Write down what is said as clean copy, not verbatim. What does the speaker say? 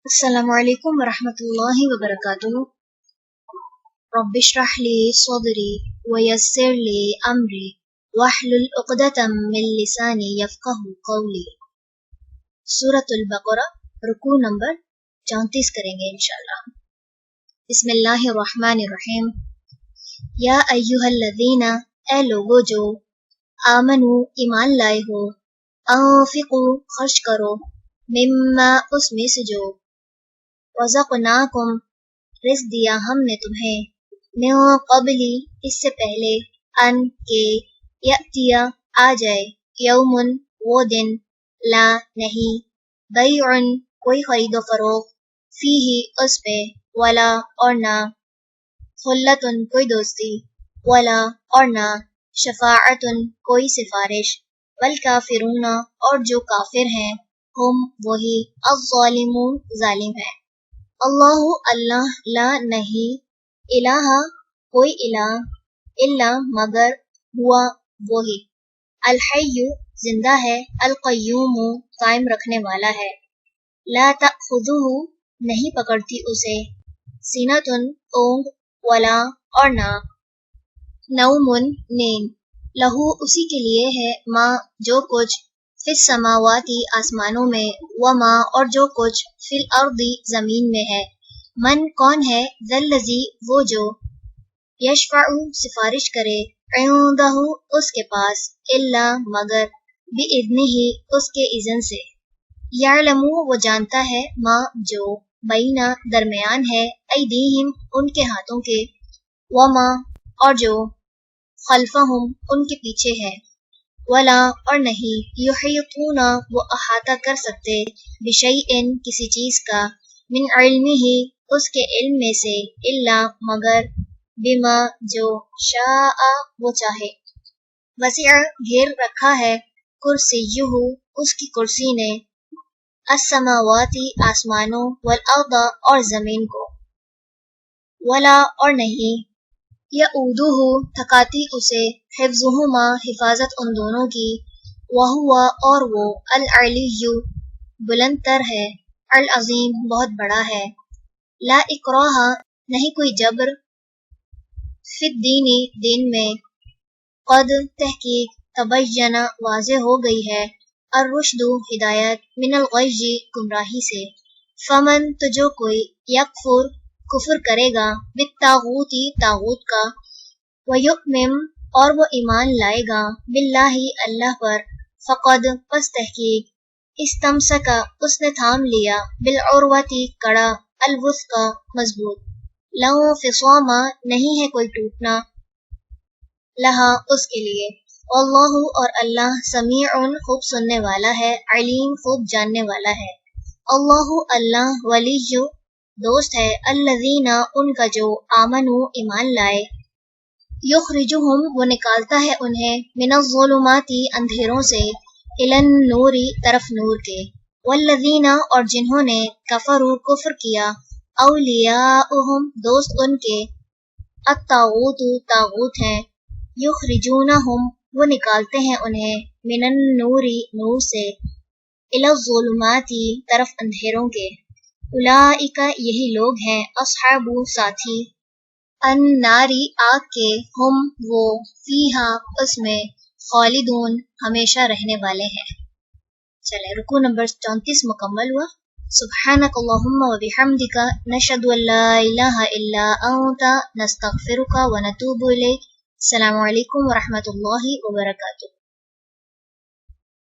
السلام علیکم ورحمۃ اللہ وبرکاتہ۔ رب اشرح لی صدری ویسر لی امری واحلل عقدۃ من لسانی یفقہوا قولی۔ سورۃ البقرہ رکوع نمبر 34 کریں گے انشاءاللہ۔ بسم اللہ الرحمن الرحیم۔ یا ایھا الذین، اے لوگو جو آمنو ایمان لائے ہو، انفقوا خرچ کرو، مما اس میں سے جو رزقناکم رزق دیا ہم نے تمہیں، من قبلی اس سے پہلے، ان کے یأتیا آ جائے، یومن وہ دن، لا نہیں، بیع کوئی خرید و فروخت، فیہ اس پہ، ولا اور نہ، خلۃ کوئی دوستی، ولا اور نہ، شفاعت کوئی سفارش، والکافرون اور جو کافر ہیں، ہم وہی، الظالمون ظالم ہیں۔ اللہ اللہ، لا نہیں، الہ کوئی الہ، الا مگر، ہوا وہی، الحی زندہ ہے، القیوم قائم رکھنے والا ہے، لا تأخذہ نہیں پکڑتی اسے، سینۃ اونگ، ولا اور نہ، نوم نیند، لہو اسی کے لیے ہے، ما جو کچھ، فی السماواتی آسمانوں میں، وما اور جو کچھ، فی الارض زمین میں ہے، من کون ہے، ذا الذی وہ جو، یشفع سفارش کرے، عندہ اس کے پاس، الا مگر، باذنہ اس کے اذن سے، یعلم وہ جانتا ہے، ما جو، بینا درمیان ہے، ایدیہم ان کے ہاتھوں کے، وما اور جو، خلفہم ان کے پیچھے ہے، ولا اور نہیں، یحیطون وہ احاطہ کر سکتے، بشیء کسی چیز کا، من علمہ اس کے علم میں سے، الا مگر، بما جو، شاء وہ چاہے، وسع گھیر رکھا ہے، کرسیہ اس کی کرسی نے، السماواتی آسمانوں، والارض اور زمین کو، ولا اور نہیں، یعودہ تھکاتی اسے، حفظہما حفاظت ان دونوں کی، وہو اور وہ، العلی بلند تر ہے، العظیم بہت بڑا ہے، لا اکراہ نہیں کوئی جبر، فی الدین دین میں، قد تحقیق، تبین واضح ہو گئی ہے، الرشد ہدایت، من الغی گمراہی سے، فمن تو جو کوئی، یکفر کفر کرے گا، بالطاغوت طاغوت کا، ویؤمن اور وہ ایمان لائے گا، باللہ اللہ پر، فقد پس تحقیق، استمسک اس نے تھام لیا، بالعروۃ کڑا، الوثقی مضبوط، لا انفصام نہیں ہے کوئی ٹوٹنا، لہا اس کے لیے، واللہ اور اللہ، سمیع خوب سننے والا ہے، علیم خوب جاننے والا ہے، اللہ اللہ، ولی دوست ہے، الذین ان کا جو، آمنو ایمان لائے، یخرجہم وہ نکالتا ہے انہیں، من الظلمات اندھیروں سے، الی النور طرف نور کے، والذین اور جنہوں نے، کفروا کفر کیا، اولیاؤہم دوست ان کے، الطاغوت طاغوت ہیں، یخرجونہم وہ نکالتے ہیں انہیں، من النور نور سے، الی الظلمات طرف اندھیروں کے، اولئک یہی لوگ ہیں، اصحاب ساتھی، الناری آگ کے، ہم وہ، فیہا اس میں، خالدون ہمیشہ رہنے والے ہیں۔ چلیں رکوع نمبر 34 مکمل ہوا۔ سبحانک اللہم و بحمدک، نشہد ان لا الہ الا انت، نستغفرک و نتوب الیک۔ السلام علیکم ورحمۃ اللہ وبرکاتہ۔